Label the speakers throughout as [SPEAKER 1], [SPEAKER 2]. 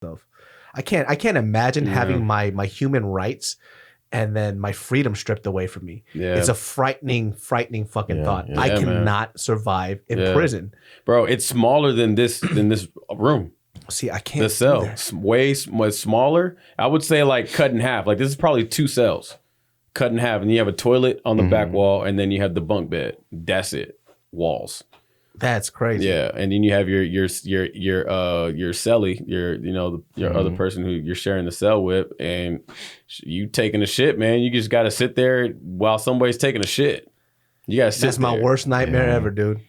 [SPEAKER 1] stuff. I can't imagine having my human rights and then my freedom stripped away from me. Yeah. It's a frightening fucking thought. I cannot survive in prison.
[SPEAKER 2] Bro, it's smaller than this room.
[SPEAKER 1] See, I can't.
[SPEAKER 2] The cell way much smaller. I would say like cut in half. Like this is probably 2 cells cut in half, and you have a toilet on the back wall, and then you have the bunk bed. That's it. Walls.
[SPEAKER 1] That's crazy.
[SPEAKER 2] Yeah, and then you have your cellie, your other person who you're sharing the cell with, and you taking a shit, man. You just got to sit there while somebody's taking a shit. You got to sit.
[SPEAKER 1] That's my worst nightmare ever, dude.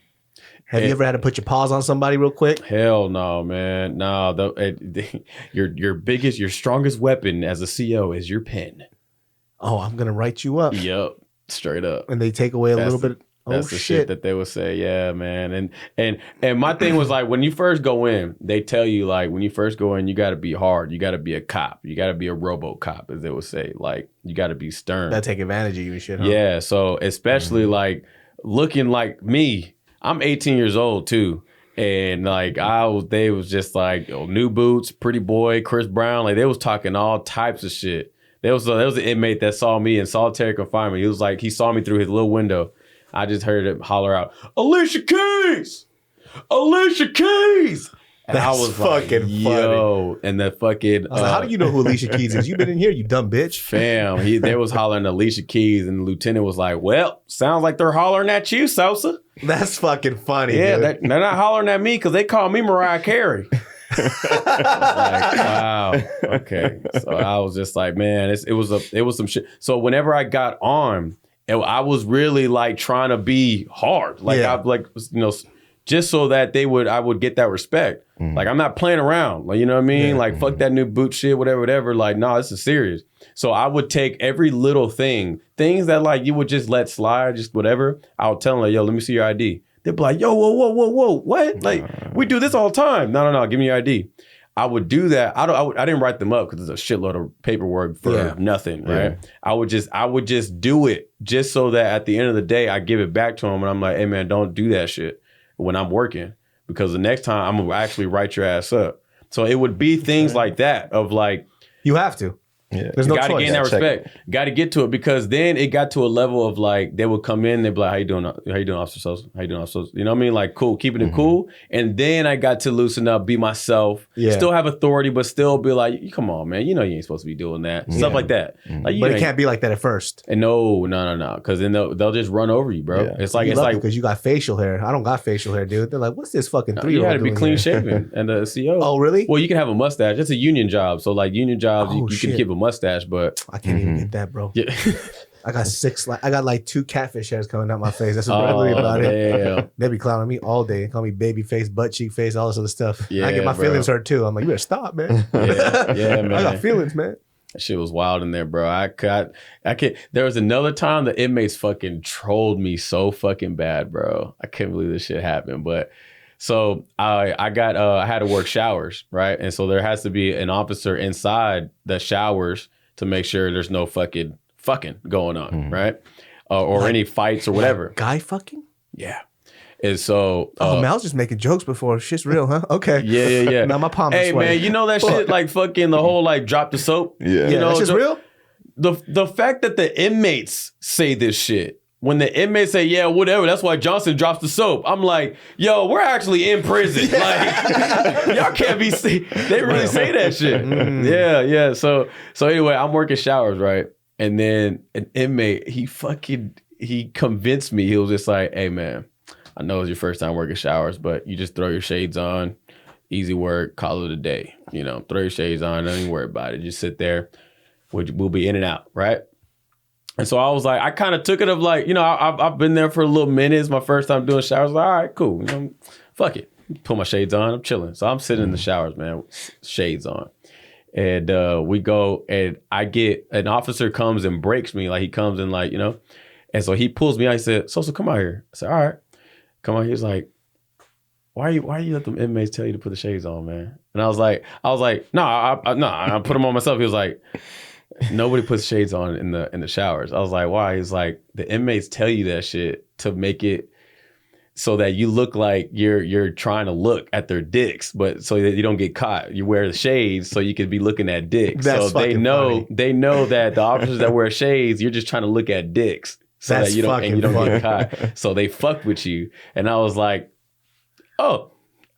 [SPEAKER 1] Have you ever had to put your paws on somebody real quick?
[SPEAKER 2] Hell no, man. No, your strongest weapon as a CO is your pen.
[SPEAKER 1] Oh, I'm gonna write you up.
[SPEAKER 2] Yep, straight up.
[SPEAKER 1] And they take away a little bit.
[SPEAKER 2] That's the shit that they would say, yeah, man. And my thing was like, when you first go in, they tell you like, when you first go in, you got to be hard. You got to be a cop. You got to be a RoboCop, as they would say. Like, you got to be stern.
[SPEAKER 1] That take advantage of you and shit, huh?
[SPEAKER 2] Yeah, so especially like looking like me, I'm 18 years old too. And like they was just like new boots, pretty boy, Chris Brown. Like they was talking all types of shit. There was an inmate that saw me in solitary confinement. He was like, he saw me through his little window. I just heard him holler out, Alicia Keys! Alicia Keys! And
[SPEAKER 1] That's
[SPEAKER 2] I was
[SPEAKER 1] fucking
[SPEAKER 2] like, yo.
[SPEAKER 1] funny.
[SPEAKER 2] And the fucking...
[SPEAKER 1] I was like, how do you know who Alicia Keys is? You been in here, you dumb bitch.
[SPEAKER 2] Fam, they was hollering Alicia Keys, and the lieutenant was like, well, sounds like they're hollering at you, Sosa.
[SPEAKER 1] That's fucking funny,
[SPEAKER 2] yeah,
[SPEAKER 1] dude.
[SPEAKER 2] They're not hollering at me because they call me Mariah Carey. Like, wow. Okay. So I was just like, man, it was some shit. So whenever I got on, I was really like trying to be hard. Like just so that I would get that respect. Like I'm not playing around. Like, you know what I mean? Like fuck that new boot shit, whatever. Like, no, this is serious. So I would take every little things that like you would just let slide, just whatever. I would tell them like, yo, let me see your ID. They'd be like, yo, whoa, what? Like, we do this all the time. No, give me your ID. I would do that. I didn't write them up because there's a shitload of paperwork for nothing, right? Yeah. I would just do it just so that at the end of the day, I give it back to them and I'm like, hey man, don't do that shit when I'm working because the next time I'm gonna actually write your ass up. So it would be things like that of like,
[SPEAKER 1] you have to.
[SPEAKER 2] Yeah. There's no choice. Got to gain that respect. Got to get to it because then it got to a level of like they would come in, they'd be like, "How you doing, Officer Sosa? How you doing, Officer Sosa?" You know what I mean? Like, cool, keeping it cool. And then I got to loosen up, be myself, still have authority, but still be like, "Come on, man, you know you ain't supposed to be doing that." Stuff like that. Like,
[SPEAKER 1] but it can't be like that at first.
[SPEAKER 2] And no, because then they'll just run over you, bro. Yeah. It's like
[SPEAKER 1] because you got facial hair. I don't got facial hair, dude. They're like, "What's this fucking 3-year-old?"
[SPEAKER 2] You got to be clean shaven and a CO.
[SPEAKER 1] Oh, really?
[SPEAKER 2] Well, you can have a mustache. It's a union job, so like union jobs, you can keep a mustache, but.
[SPEAKER 1] I can't even get that, bro. Yeah. I got like 2 catfish hairs coming out my face. That's what really about it. They be clowning me all day. Call me baby face, butt cheek face, all this other stuff. Yeah, I get my feelings hurt too. I'm like, you better stop, man. Yeah, man. I got feelings, man.
[SPEAKER 2] That shit was wild in there, bro. I can't. There was another time the inmates fucking trolled me so fucking bad, bro. I can't believe this shit happened, but. So I had to work showers, right? And so there has to be an officer inside the showers to make sure there's no fucking going on, right? Or any fights or whatever.
[SPEAKER 1] Like guy fucking?
[SPEAKER 2] Yeah. And so...
[SPEAKER 1] man, I was just making jokes before. Shit's real, huh? Okay.
[SPEAKER 2] Yeah.
[SPEAKER 1] Now my palms
[SPEAKER 2] Hey, man, you know that shit like fucking the whole like drop the soap?
[SPEAKER 1] Yeah.
[SPEAKER 2] You know,
[SPEAKER 1] that's just real?
[SPEAKER 2] The fact that the inmates say this shit, when the inmates say, yeah, whatever, that's why Johnson drops the soap. I'm like, yo, we're actually in prison. Like, y'all can't be, they really say that shit. Yeah. So anyway, I'm working showers, right? And then an inmate, he convinced me. He was just like, hey, man, I know it's your first time working showers, but you just throw your shades on, easy work, call it a day. You know, throw your shades on, don't even worry about it. Just sit there. We'll be in and out, right? And so I was like, I kind of took it of like, you know, I've been there for a little minute. It's my first time doing showers. I was like, all right, cool. You know, fuck it. Put my shades on. I'm chilling. So I'm sitting in the showers, man, shades on. And we go and I get, an officer comes and breaks me. Like he comes and like, you know, and so he pulls me out. He said, Sosa, come out here. I said, all right, come on. He was like, why you let them inmates tell you to put the shades on, man? And I was like, no, I put them on myself. He was like, nobody puts shades on in the showers. I was like, why? He's like, the inmates tell you that shit to make it so that you look like you're trying to look at their dicks, but so that you don't get caught. You wear the shades so you could be looking at dicks.
[SPEAKER 1] That's
[SPEAKER 2] so they know that the officers that wear shades, you're just trying to look at dicks so that you don't get caught. So they fucked with you. And I was like, oh,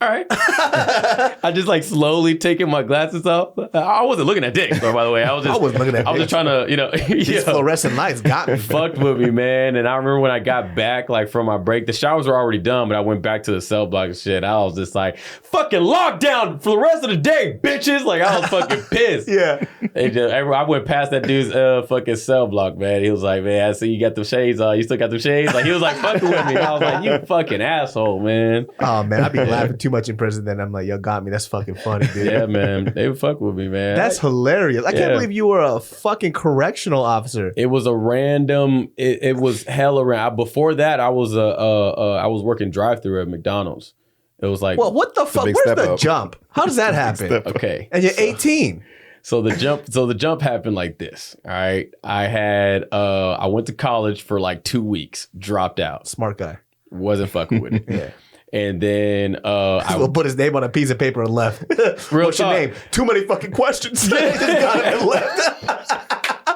[SPEAKER 2] all right. I just like slowly taking my glasses off. I wasn't looking at dicks, by the way. I was looking at. I was just trying to,
[SPEAKER 1] these fluorescent lights got me.
[SPEAKER 2] Fucked with me, man. And I remember when I got back, like from my break, the showers were already done, but I went back to the cell block and shit. I was just like, fucking lockdown for the rest of the day, bitches. Like I was fucking pissed.
[SPEAKER 1] Yeah.
[SPEAKER 2] I went past that dude's fucking cell block, man. He was like, man, I see you got them shades on. You still got them shades? Like he was like fucking with me. I was like, you fucking asshole, man.
[SPEAKER 1] Oh man, I'd be laughing too much in prison. Then I'm like, yo, got me. That's fucking funny, dude.
[SPEAKER 2] Yeah, man. They would fuck with me, man.
[SPEAKER 1] That's hilarious. I can't believe you were a fucking correctional officer.
[SPEAKER 2] It was a random. It was hella random. Before that, I was working drive-through at McDonald's. It was like,
[SPEAKER 1] well, what the fuck? Where's the jump? How does that happen?
[SPEAKER 2] Okay,
[SPEAKER 1] and you're 18.
[SPEAKER 2] So the jump happened like this. All right, I went to college for like 2 weeks, dropped out.
[SPEAKER 1] Smart guy.
[SPEAKER 2] Wasn't fucking with it. Yeah. And then I
[SPEAKER 1] will put his name on a piece of paper and left. What's your name? Too many fucking questions. Just got it and left.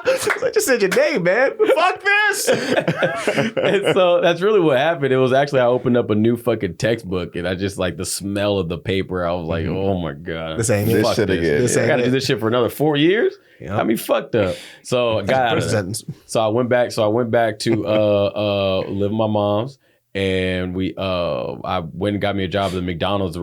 [SPEAKER 1] I just said your name, man. Fuck this.
[SPEAKER 2] And so that's really what happened. It was actually I opened up a new fucking textbook and I just like the smell of the paper. I was like, oh my god,
[SPEAKER 1] this ain't this shit again.
[SPEAKER 2] I got to do this shit for another 4 years. Yep. I mean, fucked up. So I got out of that. So I went back. To live with my mom's. And I went and got me a job at the McDonald's